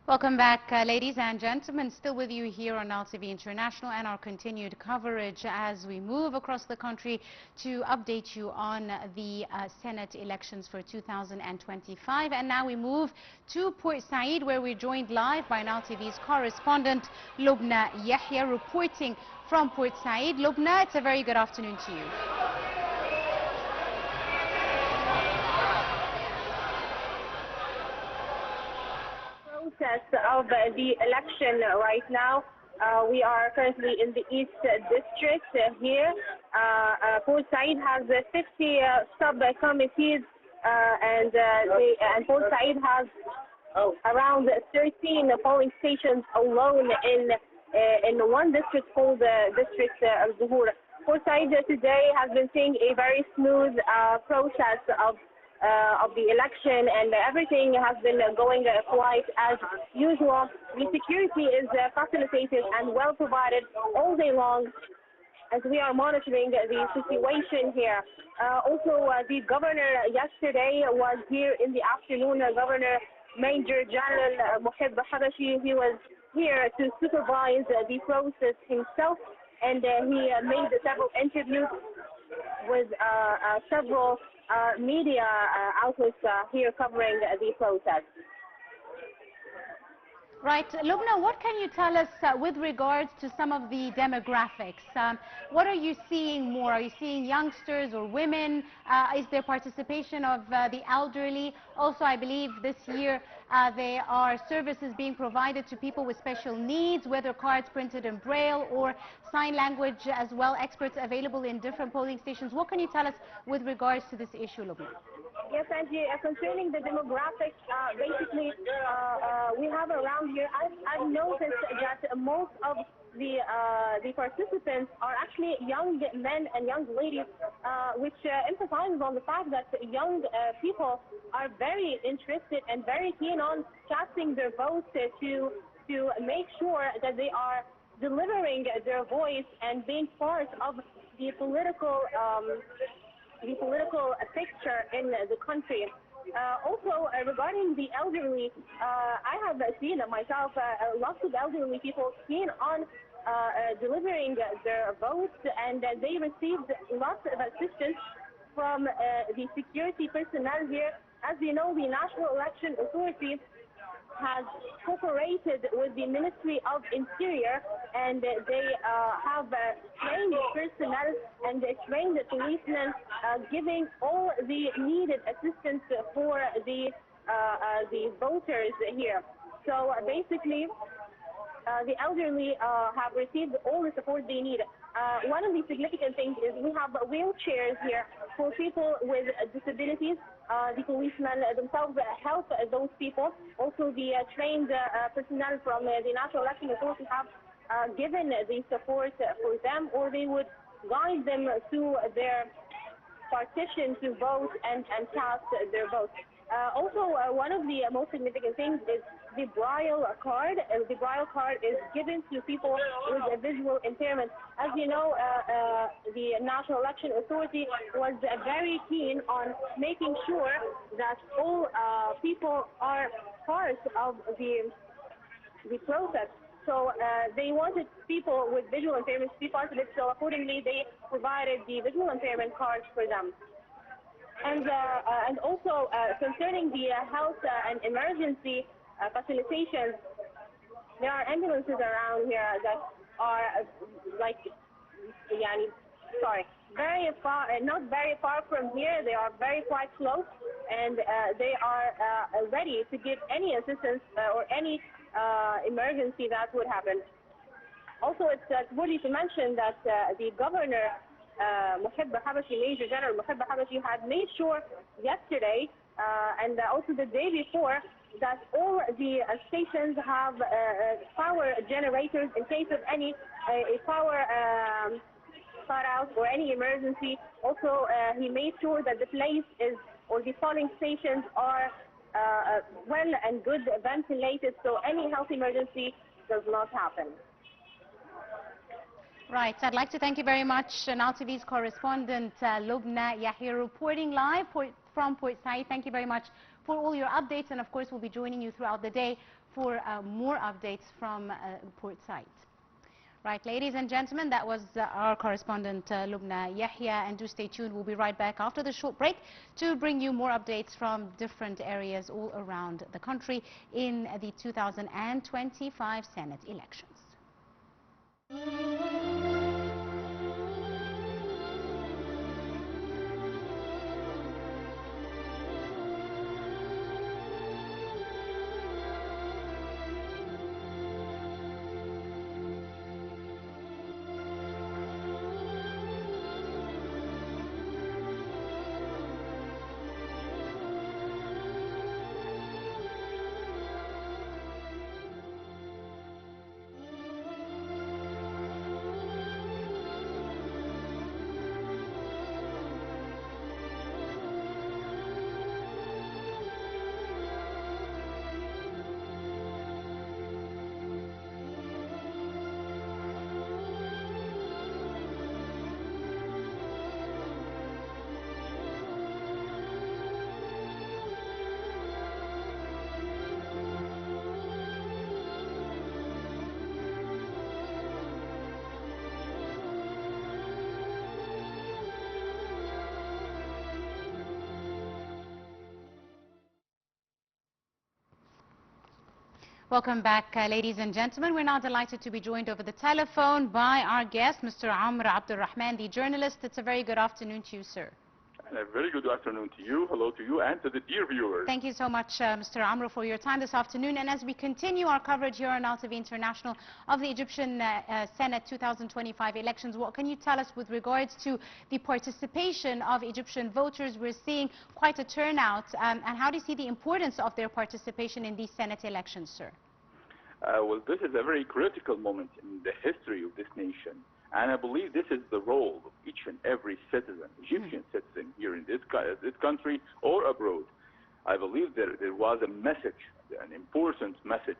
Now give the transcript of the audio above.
Welcome back, ladies and gentlemen. Still with you here on LTV International and our continued coverage as we move across the country to update you on the Senate elections for 2025. And now we move to Port Said, where we're joined live by LTV's correspondent, Lobna Yehia, reporting from Port Said. Lobna, it's a very good afternoon to you. Process of the election right now. We are currently in the East District here. Port Said has 50 sub-committees and Port Said has around 13 polling stations alone in one district called the District of Zuhur. Port Said today has been seeing a very smooth process of the election, and everything has been going quite as usual. The security is facilitated and well provided all day long as we are monitoring the situation here. Also, the governor yesterday was here in the afternoon. Governor Major General Mohib Habashi, he was here to supervise the process himself, and he made several interviews with several media outlets here covering the process. Right. Lobna, what can you tell us with regards to some of the demographics? What are you seeing more? Are you seeing youngsters or women? Is there participation of the elderly? Also, I believe this year there are services being provided to people with special needs, whether cards printed in Braille or sign language as well, experts available in different polling stations. What can you tell us with regards to this issue, Lobna? Yes, Angie, concerning the demographics, basically we have around here, I've noticed that most of the participants are actually young men and young ladies, which emphasizes on the fact that young people are very interested and very keen on casting their votes to make sure that they are delivering their voice and being part of the political picture in the country. Also, regarding the elderly, I have seen myself lots of elderly people keen on delivering their votes, and they received lots of assistance from the security personnel here. As you know, the National Election Authority has cooperated with the Ministry of Interior, and they have trained personnel and trained policemen, giving all the needed assistance for the voters here. So basically, the elderly have received all the support they need. One of the significant things is we have wheelchairs here for people with disabilities. The policemen themselves help those people. Also, the trained personnel from the National Election Authority have given the support for them, or they would guide them to their partition to vote and cast their vote. Also, one of the most significant things is the Braille card. The Braille card is given to people with a visual impairment. As you know, the National Election Authority was very keen on making sure that all people are part of the process. So they wanted people with visual impairments to be part of it, so accordingly they provided the visual impairment cards for them. And also concerning the health and emergency facilitations, there are ambulances around here that are very far, not very far from here. They are very quite close, and they are ready to give any assistance or any emergency that would happen. Also, it's worthy to mention that the governor, Mohib Habashi, Major General Mohib Habashi, had made sure yesterday and also the day before that all the stations have power generators in case of any power cut out or any emergency. Also, he made sure that the place is, or the polling stations are well and good ventilated, so any health emergency does not happen. Right. I'd like to thank you very much, LTV's correspondent Lobna Yehia, reporting live from Port Said. Thank you very much for all your updates, and of course we'll be joining you throughout the day for more updates from port site. Right, ladies and gentlemen, that was our correspondent Lobna Yehia, and do stay tuned. We'll be right back after the short break to bring you more updates from different areas all around the country in the 2025 Senate elections. Welcome back, ladies and gentlemen. We're now delighted to be joined over the telephone by our guest, Mr. Amr Abdulrahman, the journalist. It's a very good afternoon to you, sir. And a very good afternoon to you. Hello to you and to the dear viewers. Thank you so much, Mr. Amr, for your time this afternoon. And as we continue our coverage here on RTV International of the Egyptian Senate 2025 elections, what can you tell us with regards to the participation of Egyptian voters? We're seeing quite a turnout. And how do you see the importance of their participation in these Senate elections, sir? Well, this is a very critical moment in the history of this nation. And I believe this is the role of each and every citizen, Egyptian citizen here in this country or abroad. I believe there was a message, an important message